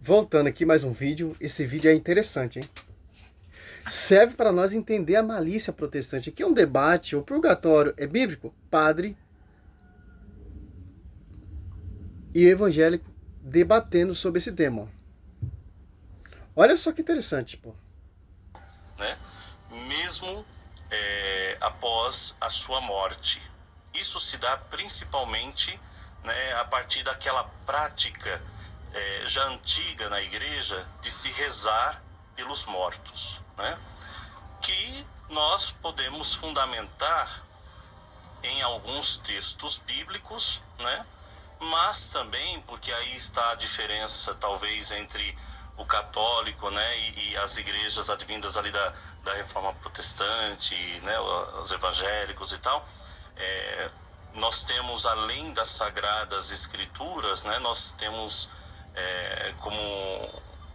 Voltando aqui mais um vídeo. Esse vídeo é interessante, hein? Serve para nós entender a malícia protestante. Aqui é um debate. O purgatório é bíblico? Padre e evangélico debatendo sobre esse tema. Olha só que interessante, pô. Né? Mesmo após a sua morte. Isso se dá principalmente, né, a partir daquela prática já antiga na igreja de se rezar pelos mortos, né? Que nós podemos fundamentar em alguns textos bíblicos, né? Mas também, porque aí está a diferença talvez entre o católico, né, e as igrejas advindas ali da reforma protestante, né, os evangélicos e tal, nós temos, além das sagradas escrituras, né, nós temos como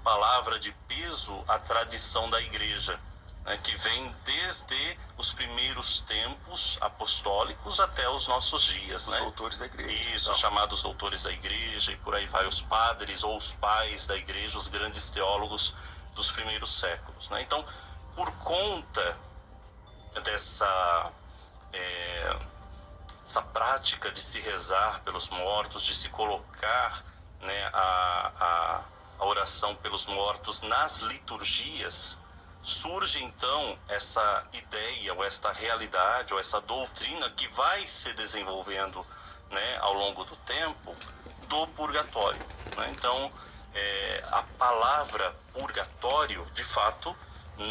palavra de peso a tradição da igreja, né, que vem desde os primeiros tempos apostólicos até os nossos dias, né? Os doutores da igreja. Isso, então, chamados doutores da igreja, e por aí vai, os padres ou os pais da igreja, os grandes teólogos dos primeiros séculos, né? Então, por conta dessa essa prática de se rezar pelos mortos, de se colocar, né, a oração pelos mortos nas liturgias, surge então essa ideia, ou esta realidade, ou essa doutrina que vai se desenvolvendo, né, ao longo do tempo, do purgatório, né? Então, a palavra purgatório, de fato,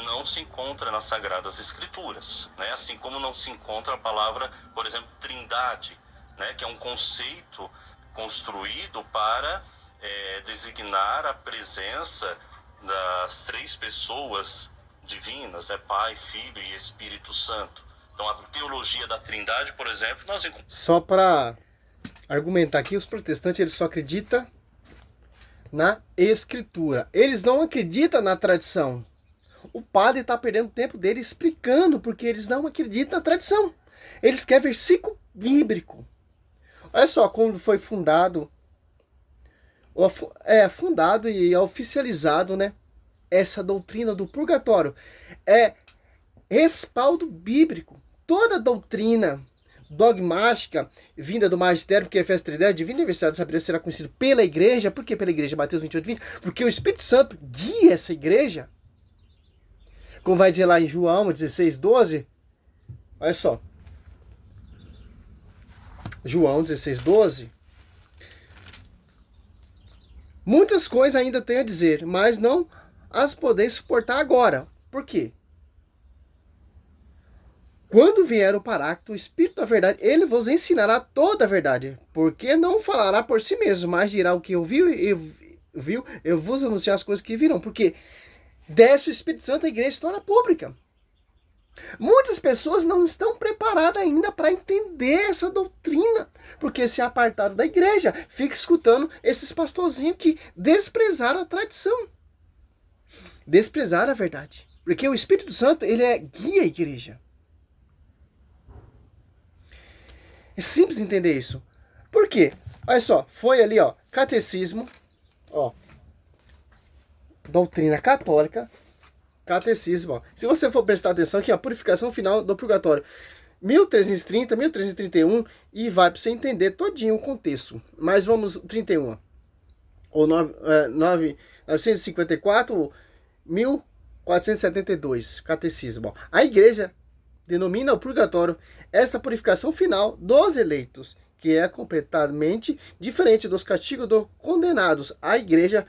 não se encontra nas Sagradas Escrituras, né? Assim como não se encontra a palavra, por exemplo, trindade, né, que é um conceito construído para designar a presença das três pessoas divinas, Pai, Filho e Espírito Santo. Então, a teologia da Trindade, por exemplo, nós encontramos. Só para argumentar aqui, os protestantes eles só acreditam na escritura. Eles não acreditam na tradição. O padre está perdendo tempo dele explicando porque eles não acreditam na tradição. Eles querem versículo bíblico. Olha só como foi fundado, fundado e oficializado, né, essa doutrina do purgatório. É respaldo bíblico. Toda doutrina dogmática vinda do magistério, porque Efésios 3:10, divino aniversário da sabedoria será conhecido pela igreja. Por que pela igreja? Mateus 28:20. Porque o Espírito Santo guia essa igreja. Como vai dizer lá em João 16:12. Olha só. João 16:12. Muitas coisas ainda tenho a dizer, mas não as podeis suportar agora. Por quê? Quando vier o Paráclito, o Espírito da verdade, ele vos ensinará toda a verdade, porque não falará por si mesmo, mas dirá o que eu vos anunciar as coisas que virão, porque desce o Espírito Santo, a igreja se torna pública. Muitas pessoas não estão preparadas ainda para entender essa doutrina, porque se apartaram da igreja, fica escutando esses pastorzinhos que desprezaram a tradição, desprezaram a verdade, porque o Espírito Santo, ele guia a igreja. É simples entender isso. Por quê? Olha só, foi ali, ó, catecismo, ó, doutrina católica, catecismo, ó. Se você for prestar atenção aqui, a purificação final do purgatório, 1330, 1331, e vai para você entender todinho o contexto. Mas vamos, 31, ó. Ou 954, 1472, catecismo, ó. A igreja denomina o purgatório esta purificação final dos eleitos, que é completamente diferente dos castigos dos condenados. A igreja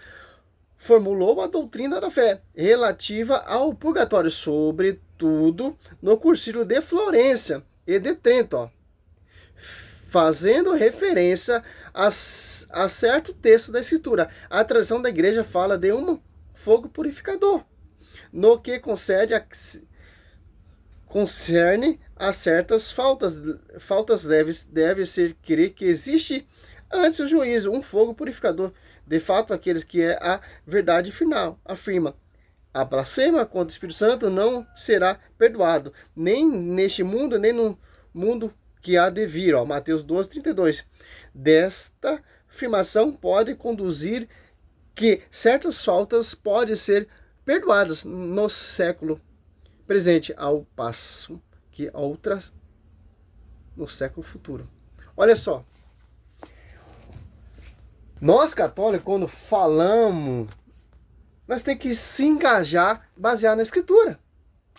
formulou a doutrina da fé relativa ao purgatório, sobretudo no Concílio de Florença e de Trento, ó, fazendo referência a certo texto da Escritura. A tradição da igreja fala de um fogo purificador, no que concerne a certas faltas deve ser crer que existe antes do juízo um fogo purificador. De fato, aqueles que é a verdade final, afirma: a blasfêmia contra o Espírito Santo não será perdoado, nem neste mundo, nem no mundo que há de vir. Ó, Mateus 12:32. Desta afirmação pode conduzir que certas faltas podem ser perdoadas no século presente, ao passo que outras no século futuro. Olha só, nós católicos, quando falamos, nós temos que se engajar baseado na Escritura.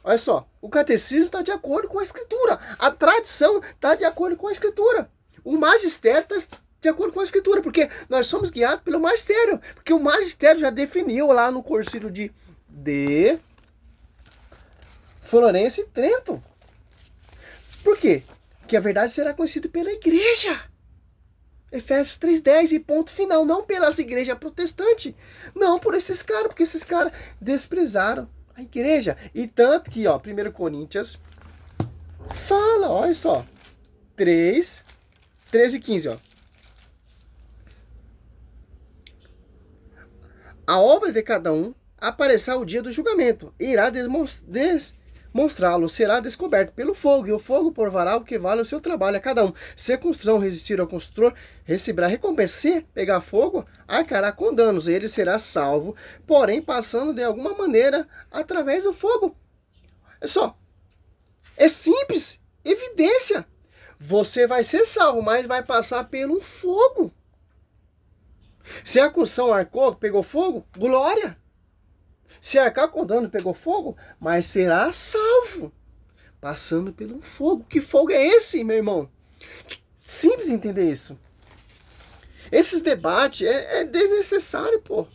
Olha só, o catecismo está de acordo com a Escritura, a tradição está de acordo com a Escritura, o magistério está de acordo com a Escritura, porque nós somos guiados pelo magistério, porque o magistério já definiu lá no Concílio de Florença e Trento. Por quê? Porque a verdade será conhecida pela igreja. Efésios 3:10 e ponto final. Não pelas igrejas protestantes. Não por esses caras, porque esses caras desprezaram a igreja. E tanto que, ó, 1 Coríntios fala, olha só, 3, 13 e 15, ó. A obra de cada um aparecerá o dia do julgamento, e irá demonstrá-lo, será descoberto pelo fogo, e o fogo provará o que vale o seu trabalho a cada um. Se a construção resistir ao construtor, receberá recompensa. Se pegar fogo, arcará com danos, e ele será salvo, porém passando de alguma maneira através do fogo. É só, é simples, evidência. Você vai ser salvo, mas vai passar pelo fogo. Se a construção arcou, pegou fogo, glória. Se arcar com dano, pegou fogo, mas será salvo, passando pelo fogo. Que fogo é esse, meu irmão? Simples entender isso. Esses debates é desnecessário, pô.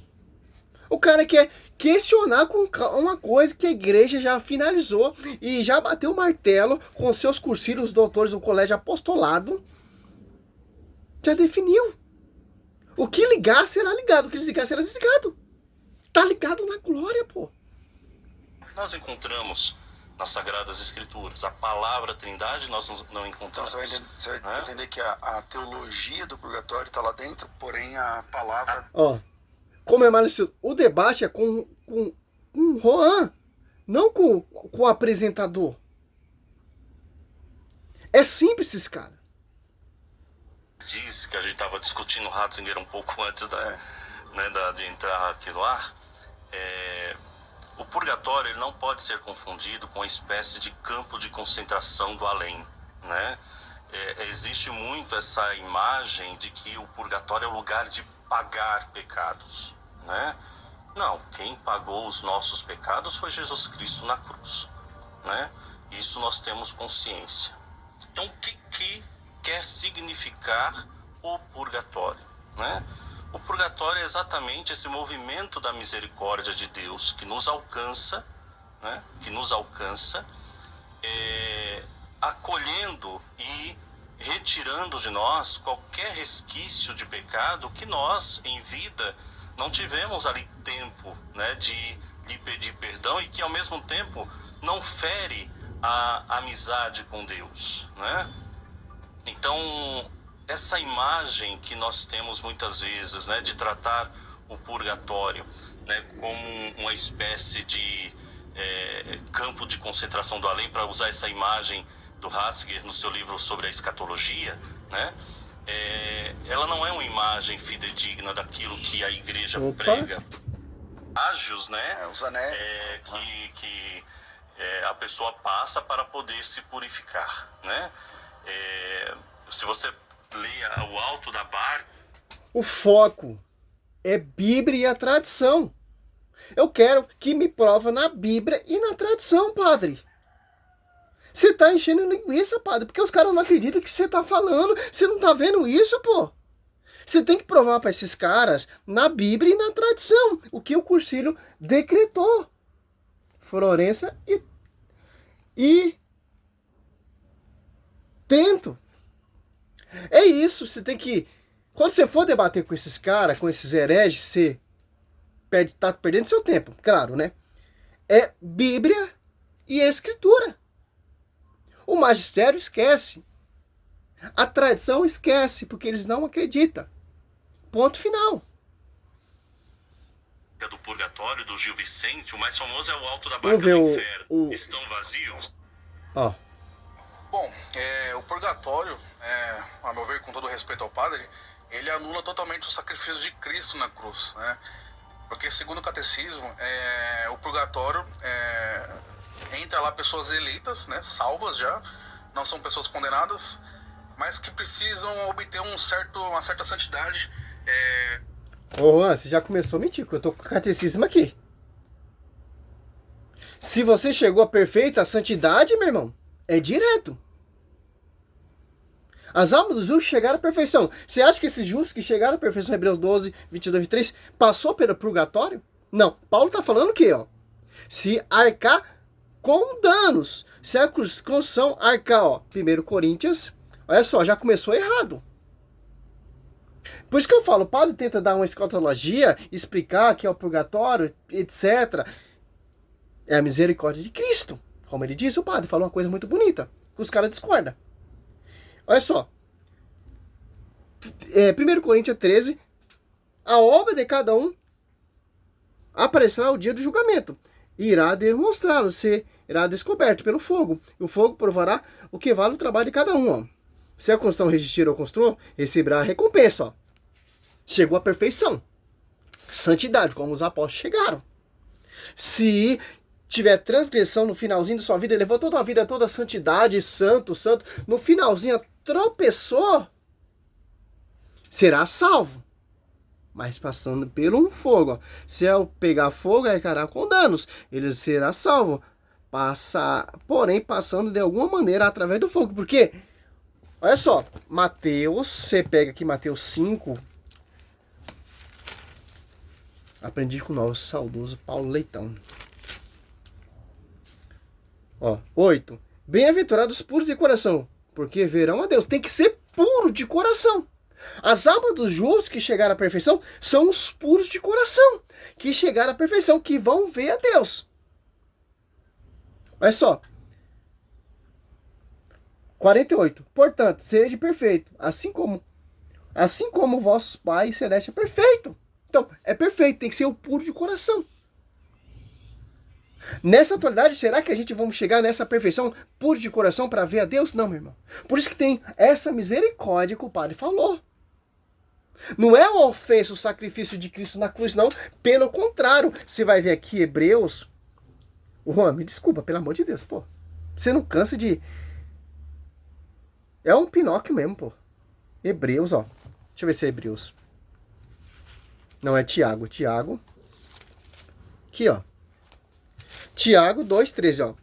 O cara quer questionar com uma coisa que a igreja já finalizou e já bateu o martelo com seus cursilhos, os doutores do colégio apostolado, já definiu. O que ligar será ligado, o que desligar será desligado. Tá ligado na glória, pô. Nós encontramos nas Sagradas Escrituras a palavra Trindade, nós não encontramos. Então você vai entender que a teologia do purgatório está lá dentro, porém a palavra... Ó, como é malicioso, o debate é com Juan, não com o apresentador. É simples esses caras. Diz que a gente estava discutindo Ratzinger um pouco antes de entrar aqui no ar. O purgatório ele não pode ser confundido com uma espécie de campo de concentração do além, né? Existe muito essa imagem de que o purgatório é o lugar de pagar pecados, né? Não, quem pagou os nossos pecados foi Jesus Cristo na cruz, né? Isso nós temos consciência. Então, o que quer significar o purgatório, né? O purgatório é exatamente esse movimento da misericórdia de Deus que nos alcança, né? Que nos alcança, acolhendo e retirando de nós qualquer resquício de pecado que nós, em vida, não tivemos ali tempo, né, de lhe pedir perdão e que, ao mesmo tempo, não fere a amizade com Deus, né? Então, essa imagem que nós temos muitas vezes, né, de tratar o purgatório, né, como uma espécie de campo de concentração do além, para usar essa imagem do Ratzinger no seu livro sobre a escatologia, né, ela não é uma imagem fidedigna daquilo que a igreja prega. Ágios, né, os anéis, que a pessoa passa para poder se purificar, né? Se você lê o alto da barca, o foco é Bíblia e a tradição. Eu quero que me prova na Bíblia e na tradição, padre. Você tá enchendo linguiça, padre, porque os caras não acreditam que você tá falando. Você não tá vendo isso, pô? Você tem que provar para esses caras na Bíblia e na tradição o que o Concílio decretou. Florença e Trento. É isso, você tem que... Quando você for debater com esses caras, com esses hereges, você tá perdendo seu tempo, claro, né? É Bíblia e Escritura. O magistério esquece. A tradição esquece, porque eles não acreditam. Ponto final. Do purgatório, do Gil Vicente, o mais famoso é o alto da barca do inferno. Estão vazios. Ó. Bom, o purgatório, a meu ver, com todo respeito ao padre, ele anula totalmente o sacrifício de Cristo na cruz, né? Porque, segundo o catecismo, o purgatório entra lá pessoas eleitas, né, salvas já, não são pessoas condenadas, mas que precisam obter uma certa santidade. Ô, Juan, você já começou a mentir, porque eu tô com o catecismo aqui. Se você chegou à perfeita santidade, meu irmão, é direto. As almas dos justos chegaram à perfeição. Você acha que esses justos que chegaram à perfeição, Hebreus 12, 22 e 23, passou pelo purgatório? Não. Paulo está falando o quê? Ó? Se arcar com danos. Se a construção arcar, ó. 1 Coríntios, olha só, já começou errado. Por isso que eu falo, o padre tenta dar uma escatologia, explicar que é o purgatório, etc. É a misericórdia de Cristo. Como ele disse, o padre falou uma coisa muito bonita, que os caras discordam. Olha só. 1 Coríntios 13. A obra de um aparecerá o dia do julgamento. E irá demonstrá-lo, será descoberto pelo fogo. E o fogo provará o que vale o trabalho de cada um. Ó. Se a construção resistir ou construir, receberá a recompensa. Ó. Chegou à perfeição. Santidade, como os apóstolos chegaram. Se tiver transgressão no finalzinho da sua vida, levou toda uma vida, toda a santidade, santo, no finalzinho tropeçou, será salvo. Mas passando pelo um fogo. Ó. Se eu pegar fogo, arcará com danos. Ele será salvo. Porém, passando de alguma maneira através do fogo. Porque, olha só, Mateus, você pega aqui Mateus 5. Aprendi com o nosso saudoso Paulo Leitão. Ó, 8. Bem-aventurados puros de coração, porque verão a Deus. Tem que ser puro de coração. As almas dos justos que chegaram à perfeição são os puros de coração, que chegaram à perfeição, que vão ver a Deus. Olha só. 48. Portanto, seja perfeito, assim como o vosso Pai Celeste é perfeito. Então, é perfeito, tem que ser o puro de coração. Nessa atualidade, será que a gente vamos chegar nessa perfeição pura de coração para ver a Deus? Não, meu irmão. Por isso que tem essa misericórdia que o padre falou. Não é uma ofensa o sacrifício de Cristo na cruz, não. Pelo contrário, você vai ver aqui Hebreus. Juan, me desculpa, pelo amor de Deus, pô. Você não cansa de... É um Pinóquio mesmo, pô. Hebreus, ó. Deixa eu ver se é Hebreus. Não, é Tiago. Tiago. Aqui, ó. Tiago 2,13, ó.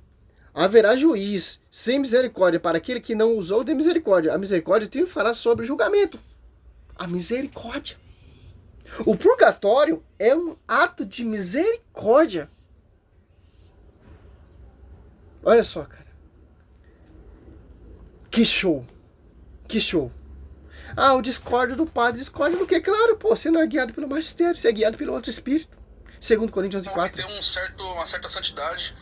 Haverá juiz sem misericórdia para aquele que não usou de misericórdia. A misericórdia triunfará sobre o julgamento. A misericórdia. O purgatório é um ato de misericórdia. Olha só, cara. Que show. Que show. Ah, o discórdio do padre. Discórdio do quê? Claro, pô. Você não é guiado pelo magistério, você é guiado pelo outro espírito. 2 Coríntios 11:4. Tem uma certa santidade,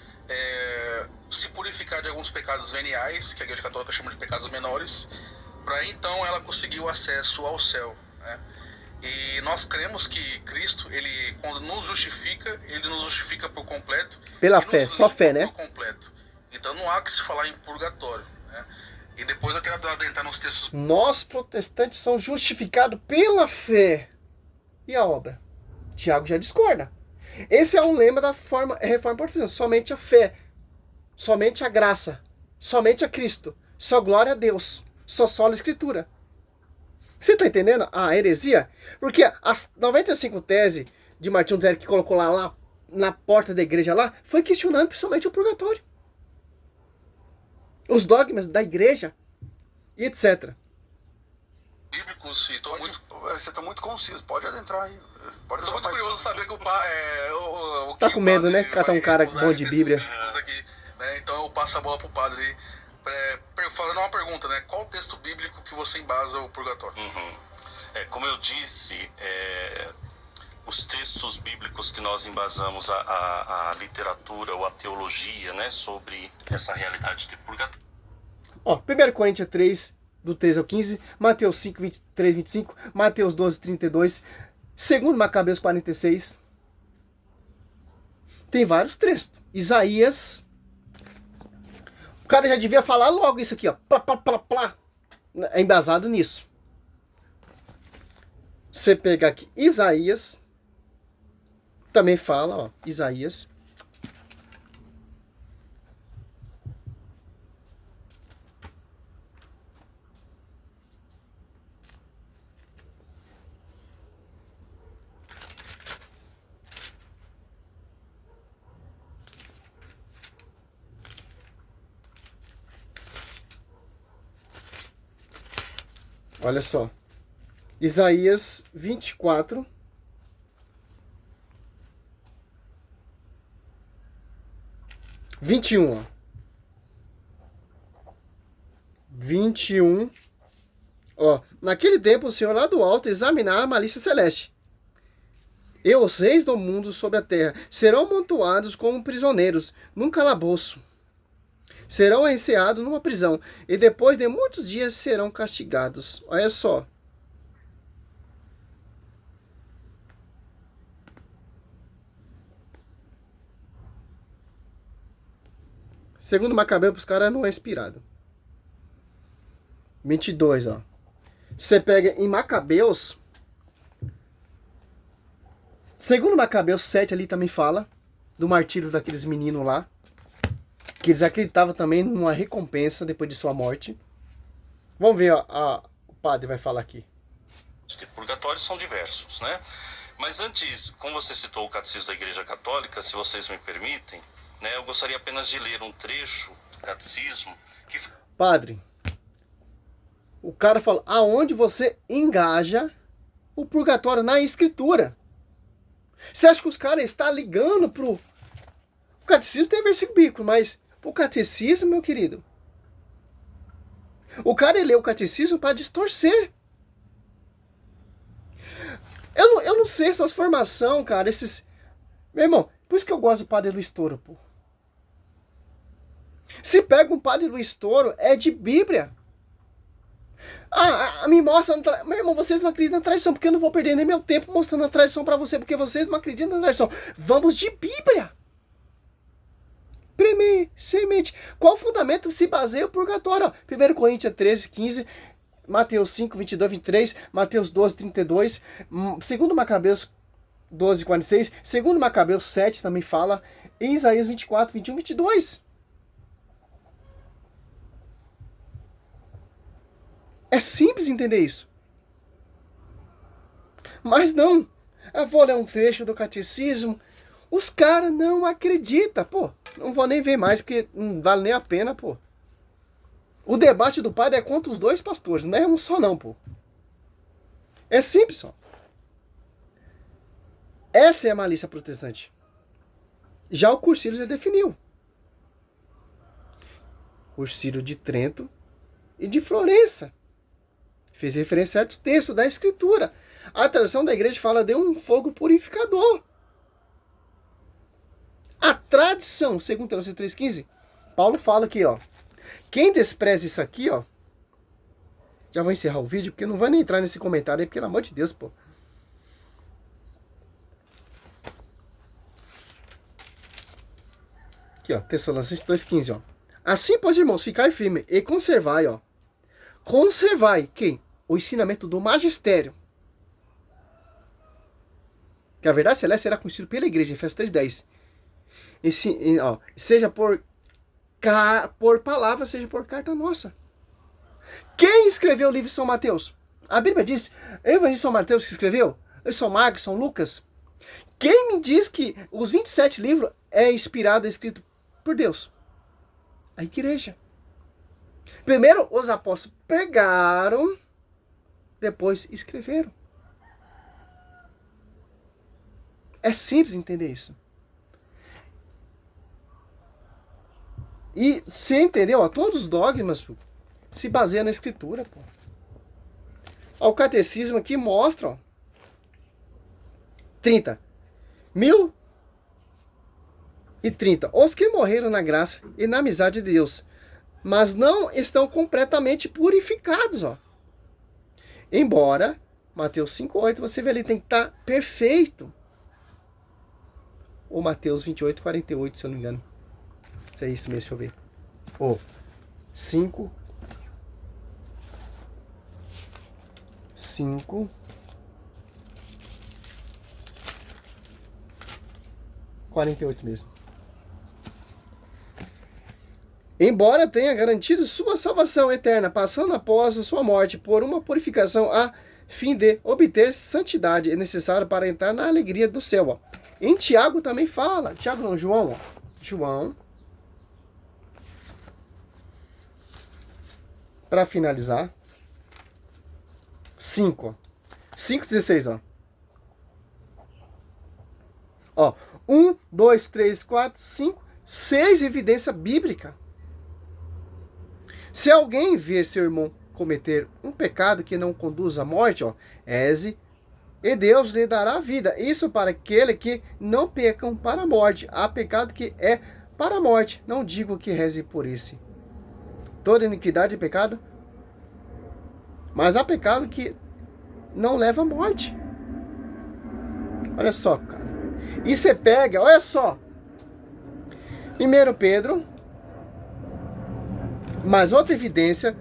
se purificar de alguns pecados veniais, que a Igreja Católica chama de pecados menores, para então ela conseguir o acesso ao céu. Né? E nós cremos que Cristo, ele, quando nos justifica, ele nos justifica por completo. Pela fé, só fé, né? Por completo. Então não há que se falar em purgatório. Né? E depois eu quero adentrar nos textos. Nós, protestantes, somos justificados pela fé. E a obra? Tiago já discorda. Esse é um lema da reforma protestante. Somente a fé. Somente a graça. Somente a Cristo. Só glória a Deus. Só sola escritura. Você está entendendo a heresia? Porque as 95 teses de Martinho Lutero que colocou lá na porta da igreja lá, foi questionando principalmente o purgatório. Os dogmas da igreja e etc. Bíblicos, e Você está muito conciso, pode adentrar aí. Estou muito curioso saber que o tá com medo, né? Catar um cara bom de Bíblia. Aqui, né? Então eu passo a bola pro padre fazendo uma pergunta, né? Qual texto bíblico que você embasa o purgatório? Como eu disse, os textos bíblicos que nós embasamos a literatura ou a teologia, né, sobre essa realidade de purgatório. Ó, 1 Coríntios 3, do 13 ao 15, Mateus 5, 23, 25, Mateus 12, 32, 2 Macabeus 46. Tem vários textos. Isaías. O cara já devia falar logo isso aqui, ó. Plá, plá, plá, plá. É embasado nisso. Você pegar aqui Isaías também fala, ó, Isaías. Olha só. Isaías 24. 21, ó. 21. Ó, naquele tempo o Senhor lá do alto examinará a malícia celeste. E os reis do mundo sobre a terra serão amontoados como prisioneiros num calabouço. Serão enseados numa prisão, e depois de muitos dias serão castigados. Olha só. Segundo Macabeu, os caras não é inspirado. 22, ó. Você pega em Macabeus. Segundo Macabeus 7 ali também fala do martírio daqueles meninos lá. Que eles acreditavam também numa recompensa depois de sua morte. Vamos ver, ó, o padre vai falar aqui. Os purgatórios são diversos, né? Mas antes, como você citou o Catecismo da Igreja Católica, se vocês me permitem, né, eu gostaria apenas de ler um trecho do Catecismo que... Padre, o cara fala, aonde você engaja o purgatório na Escritura? Você acha que os caras estão ligando pro... O Catecismo tem versículo bíblico, mas o Catecismo, meu querido, o cara lê o Catecismo para distorcer. Eu não sei essas formações, cara, esses... Meu irmão, por isso que eu gosto do Padre Luiz Toro, pô. Se pega um Padre Luiz Toro, é de Bíblia. Me mostra... Meu irmão, vocês não acreditam na tradição, porque eu não vou perder nem meu tempo mostrando a tradição para você, porque vocês não acreditam na tradição. Vamos de Bíblia. Semente. Qual fundamento se baseia o purgatório? 1 Coríntios 13, 15, Mateus 5, 22, 23, Mateus 12, 32, segundo Macabeus 12, 46, segundo Macabeus 7 também fala, em Isaías 24, 21, 22. É simples entender isso. Mas não. Eu vou ler um trecho do catecismo. Os caras não acreditam, pô. Não vou nem ver mais, porque não vale nem a pena, pô. O debate do padre é contra os dois pastores, não é um só não, pô. É simples, ó. Essa é a malícia protestante. Já o Cursílio já definiu. Cursílio de Trento e de Florença. Fez referência a certo texto da Escritura. A tradição da igreja fala de um fogo purificador. A tradição, segundo Teologia 3,15, Paulo fala aqui, ó. Quem despreza isso aqui, ó. Já vou encerrar o vídeo, porque eu não vou nem entrar nesse comentário aí, pelo amor de Deus, pô. Aqui, ó. Tessalonicenses 2,15, ó. Assim, pois, irmãos, ficai firme e conservai, ó. Conservai, quem? O ensinamento do magistério. Que a verdade celeste será conhecida pela igreja, Efésios 3,10. Seja por palavra, seja por carta nossa. Quem escreveu o livro de São Mateus? A Bíblia diz, é o Evangelho de São Mateus que escreveu? São Marcos, São Lucas? Quem me diz que os 27 livros é inspirado e escrito por Deus? A igreja. Primeiro os apóstolos pregaram, depois escreveram. É simples entender isso. E você entendeu? Ó, todos os dogmas se baseiam na Escritura. Pô. Ó, o catecismo aqui mostra, ó, 1030. Os que morreram na graça e na amizade de Deus, mas não estão completamente purificados. Ó. Embora, Mateus 5,8, você vê ali, tem que estar perfeito. Ou Mateus 28,48, se eu não me engano. Se é isso mesmo, deixa eu ver. 5. 48 mesmo. Embora tenha garantido sua salvação eterna, passando após a sua morte por uma purificação a fim de obter santidade, é necessário para entrar na alegria do céu. Ó. Em Tiago também fala, Tiago não, João, ó. João, para finalizar, 5, ó. 5,16, ó. 1, 2, 3, 4, 5, 6 evidência bíblica. Se alguém ver seu irmão cometer um pecado que não conduz à morte, ó, e Deus lhe dará vida. Isso para aquele que não pecam para a morte. Há pecado que é para a morte. Não digo que reze por esse. Toda iniquidade é pecado, mas há pecado que não leva à morte. Olha só, cara. E você pega, olha só. 1 Pedro, mais outra evidência.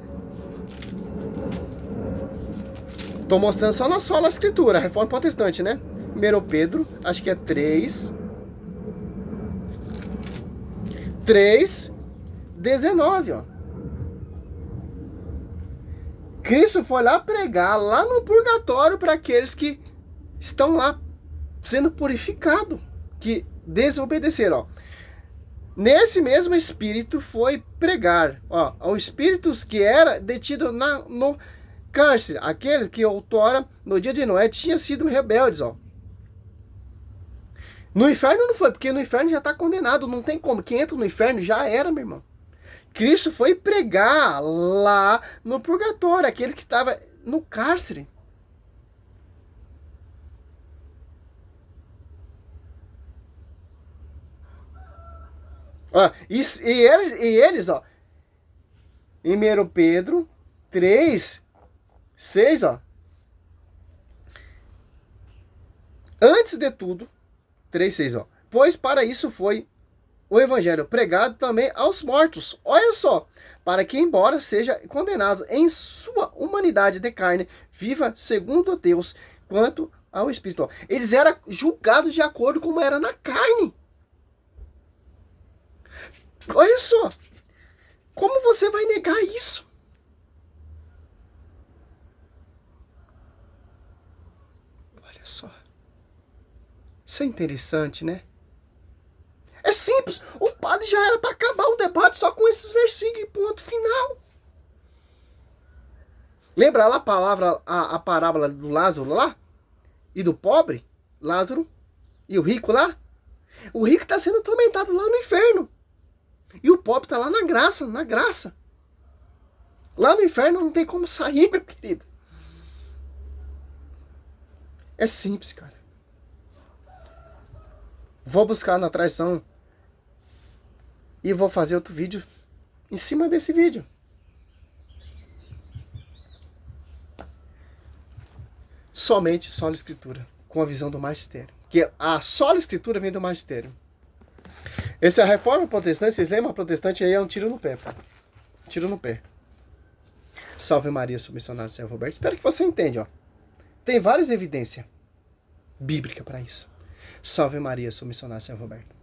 Estou mostrando só na sola escritura, Reforma Protestante, né? 1 Pedro, acho que é 3:19, ó. Cristo foi lá pregar lá no purgatório para aqueles que estão lá sendo purificados, que desobedeceram, ó. Nesse mesmo espírito foi pregar, ó, ao espírito que era detido no cárcere, aqueles que outrora, no dia de Noé, tinham sido rebeldes, ó. No inferno não foi, porque no inferno já está condenado, não tem como. Quem entra no inferno já era, meu irmão. Cristo foi pregar lá no purgatório, aquele que estava no cárcere. Ó, e eles, ó, em 1 Pedro 3:6, ó. Antes de tudo, 3:6, ó. Pois para isso foi o evangelho pregado também aos mortos. Olha só, para que embora seja condenado em sua humanidade de carne, viva segundo Deus, quanto ao Espírito. Ó. Eles eram julgados de acordo com como era na carne. Olha só, como você vai negar isso? Olha só. Isso é interessante, né? É simples. O padre já era para acabar o debate só com esses versículos e ponto final. Lembra lá a parábola do Lázaro lá? E do pobre? Lázaro? E o rico lá? O rico está sendo atormentado lá no inferno. E o pobre está lá na graça, na graça. Lá no inferno não tem como sair, meu querido. É simples, cara. Vou buscar na traição e vou fazer outro vídeo em cima desse vídeo. Somente sola escritura, com a visão do magistério. Que a sola escritura vem do magistério. Essa é a reforma protestante, vocês lembram? A protestante aí é um tiro no pé, pá. Tiro no pé. Salve Maria, sou missionário Sérgio Roberto. Espero que você entenda, ó. Tem várias evidências bíblicas para isso. Salve Maria, sou missionário Sérgio Roberto.